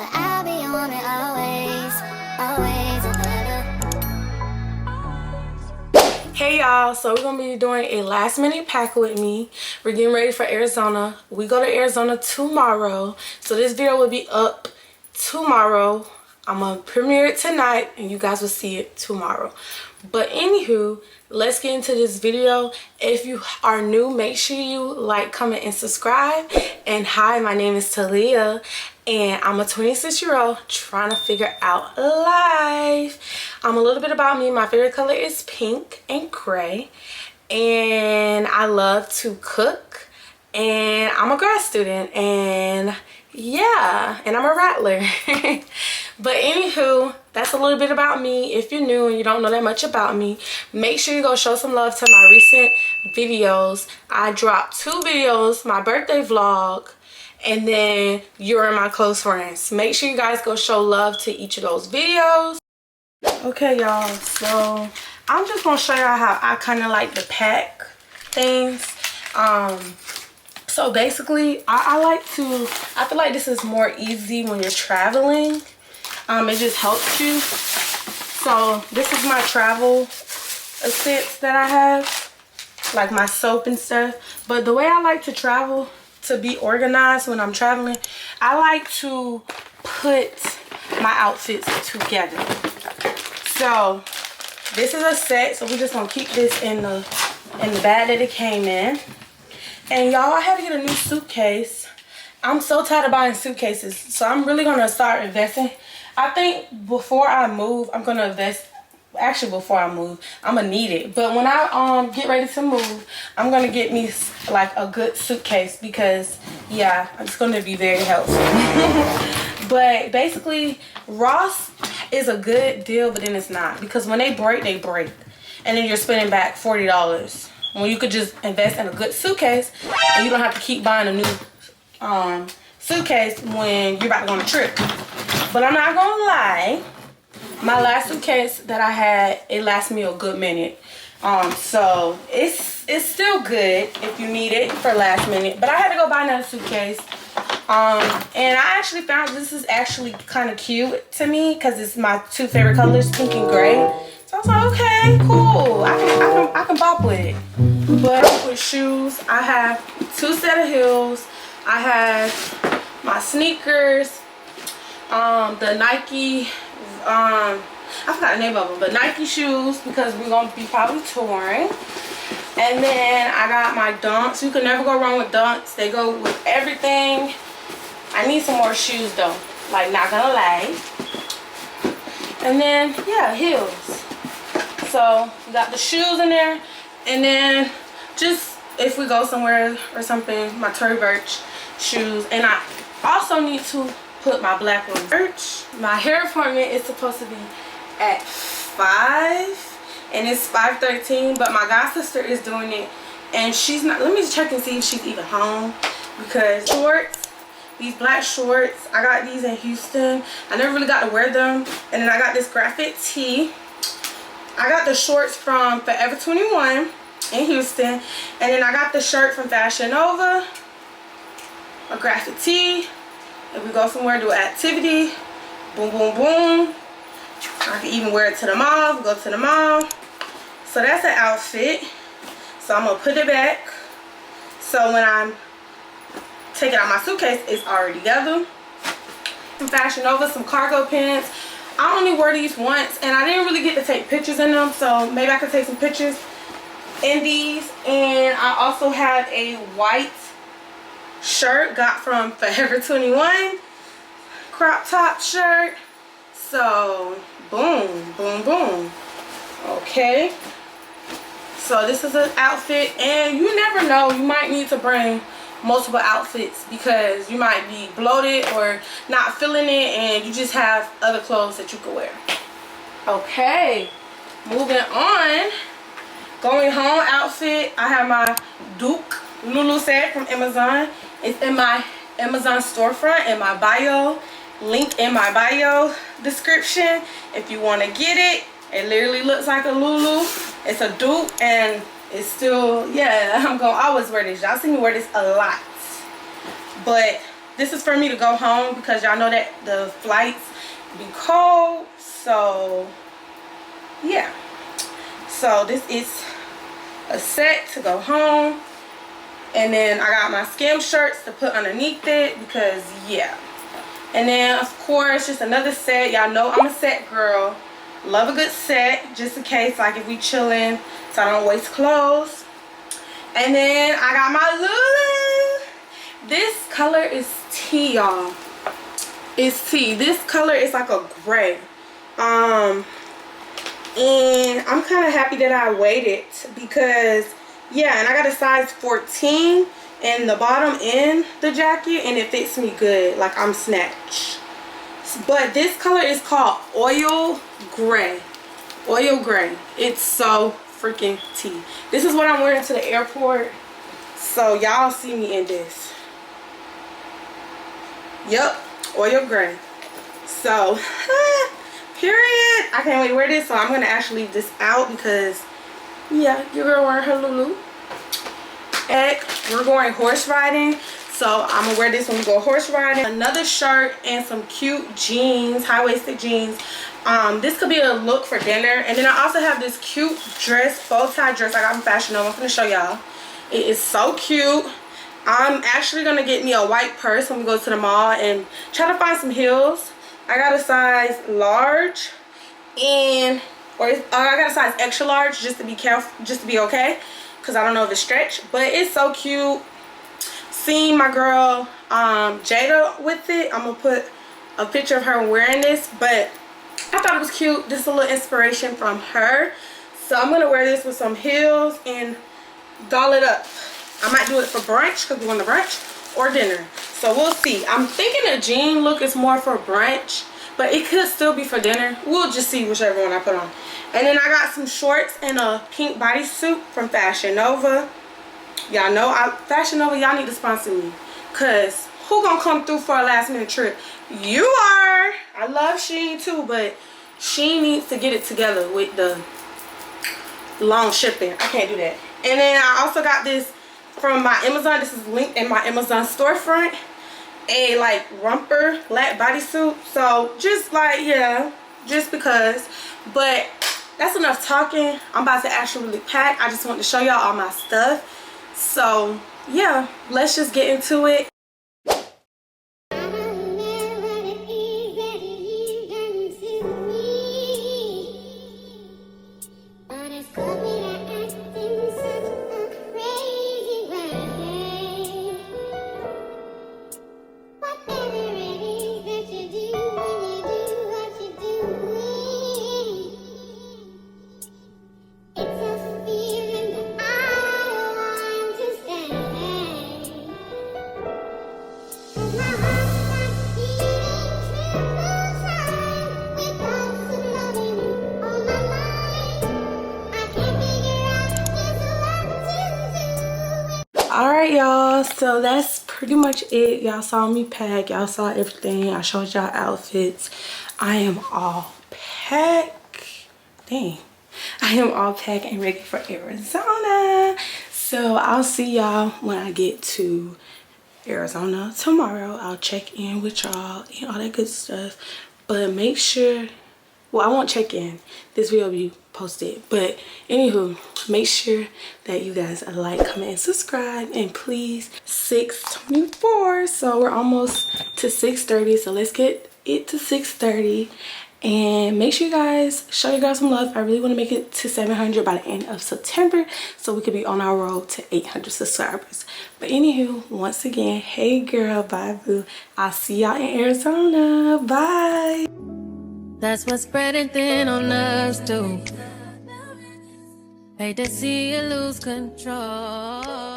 but I'll be on it always, always and forever. Hey y'all, so we're gonna be doing a last minute pack with me. We're getting ready for Arizona. We go to Arizona tomorrow, so this video will be up tomorrow. I'm gonna premiere it tonight and you guys will see it tomorrow. But anywho, let's get into this video. If you are new, make sure you like, comment, and subscribe. And hi, my name is Taliyah and I'm a 26-year-old trying to figure out life. A little bit about me. My favorite color is pink and gray, and I love to cook, and I'm a grad student, and yeah, and I'm a rattler. But anywho, that's a little bit about me. If you're new and you don't know that much about me, make sure you go show some love to my recent videos. I dropped 2 videos, my birthday vlog, and then You're My Close Friends. Make sure you guys go show love to each of those videos. Okay y'all, so I'm just gonna show y'all how I kind of like to pack things. So basically I feel like this is more easy when you're traveling. It just helps you. So this is my travel essence that I have, like my soap and stuff. But the way I like to travel, to be organized when I'm traveling, I like to put my outfits together. So this is a set, so we're just gonna keep this in the bag that it came in. And y'all, I had to get a new suitcase. I'm so tired of buying suitcases, so I'm really gonna start investing. I think before I move, I'm gonna invest. Actually, before I move, I'm gonna need it. But when I get ready to move, I'm gonna get me like a good suitcase because yeah, it's gonna be very helpful. But basically, Ross is a good deal, but then it's not, because when they break, and then you're spending back $40 when you could just invest in a good suitcase and you don't have to keep buying a new suitcase when you're about to go on a trip. But I'm not gonna lie, my last suitcase that I had, it lasted me a good minute. So it's still good if you need it for last minute. But I had to go buy another suitcase. And I actually found this is actually kind of cute to me because it's my 2 favorite colors, pink and gray. So I was like, okay, cool. I can bop with it. But with shoes, I have 2 set of heels. I have my sneakers, the Nike, I forgot the name of them, but Nike shoes, because we're gonna be probably touring. And then I got my dunks. You can never go wrong with dunks. They go with everything. I need some more shoes though, like, not gonna lie. And then yeah, heels. So we got the shoes in there, and then just if we go somewhere or something, my Tory Burch shoes. And I also need to put my black one. My hair appointment is supposed to be at 5 and it's 5:13, but my god sister is doing it and she's not. Let me check and see if she's even home, because shorts, these black shorts, I got these in Houston. I never really got to wear them. And then I got this graphic tee. I got the shorts from Forever 21 in Houston, and then I got the shirt from Fashion Nova, a graphic tee. If we go somewhere, do an activity, boom, boom, boom. I can even wear it to the mall, go to the mall. So that's an outfit. So I'm gonna put it back. So when I'm taking out my suitcase, it's already together. Some Fashion Nova, some cargo pants. I only wore these once, and I didn't really get to take pictures in them, so maybe I could take some pictures in these. And I also have a white shirt, got from Forever 21, crop top shirt. So boom, boom, boom. Okay, so this is an outfit, and you never know, you might need to bring multiple outfits because you might be bloated or not feeling it and you just have other clothes that you could wear. Okay, moving on. Going home outfit, I have my Duke Lulu set from Amazon. It's in my Amazon storefront, in my bio, link in my bio description if you want to get it. It literally looks like a Lulu. It's a dupe, and it's still, yeah, I'm gonna always wear this. Y'all see me wear this a lot. But this is for me to go home because y'all know that the flights be cold. So yeah, so this is a set to go home. And then I got my skim shirts to put underneath it because yeah. And then of course just another set. Y'all know I'm a set girl. Love a good set just in case, like if we chilling, so I don't waste clothes. And then I got my Lulu. This color is tea, y'all. It's tea. This color is like a gray. And I'm kind of happy that I waited because yeah, and I got a size 14 in the bottom in the jacket, and it fits me good. Like I'm snatched. But this color is called Oil Gray. Oil Gray. It's so freaking tea. This is what I'm wearing to the airport. So y'all see me in this. Yup. Oil Gray. So, period. I can't wait to wear this. So I'm going to actually leave this out because yeah, your girl wearing her Lulu. Heck, we're going horse riding, so I'm gonna wear this when we go horse riding. Another shirt and some cute jeans, high-waisted jeans. This could be a look for dinner. And then I also have this cute dress, bow tie dress I got from Fashion Nova. I'm gonna show y'all. It is so cute. I'm actually gonna get me a white purse when we go to the mall and try to find some heels. I got a size large and I got a size extra large just to be careful, just to be okay, because I don't know if it's stretched. But it's so cute. Seeing my girl Jada with it, I'm gonna put a picture of her wearing this, but I thought it was cute. This is a little inspiration from her, so I'm gonna wear this with some heels and doll it up. I might do it for brunch because we're going to brunch, or dinner, so we'll see. I'm thinking a jean look is more for brunch, but it could still be for dinner. We'll just see whichever one I put on. And then I got some shorts and a pink bodysuit from Fashion Nova. Y'all know Fashion Nova, y'all need to sponsor me, because who gonna come through for a last minute trip? You are. I love Shein too, but Shein needs to get it together with the long shipping. I can't do that. And then I also got this from my Amazon. This is linked in my Amazon storefront. A like romper black bodysuit. So just like, yeah, just because. But that's enough talking. I'm about to actually pack. I just want to show y'all all my stuff. So yeah, let's just get into it. Alright y'all, so that's pretty much it. Y'all saw me pack, y'all saw everything. I showed y'all outfits. I am all packed. Dang, I am all packed and ready for Arizona. So I'll see y'all when I get to Arizona tomorrow. I'll check in with y'all and all that good stuff, but make sure, well, I won't check in, this video will be posted, but anywho, make sure that you guys like, comment, and subscribe. And please, 6:24, so we're almost to 6:30, so let's get it to 6:30. And make sure you guys show your girl some love. I really want to make it to 700 by the end of September, so we could be on our road to 800 subscribers. But anywho, once again, hey girl, bye boo. I'll see y'all in Arizona. Bye. That's what's spreading thin on us too. Hate to see you lose control.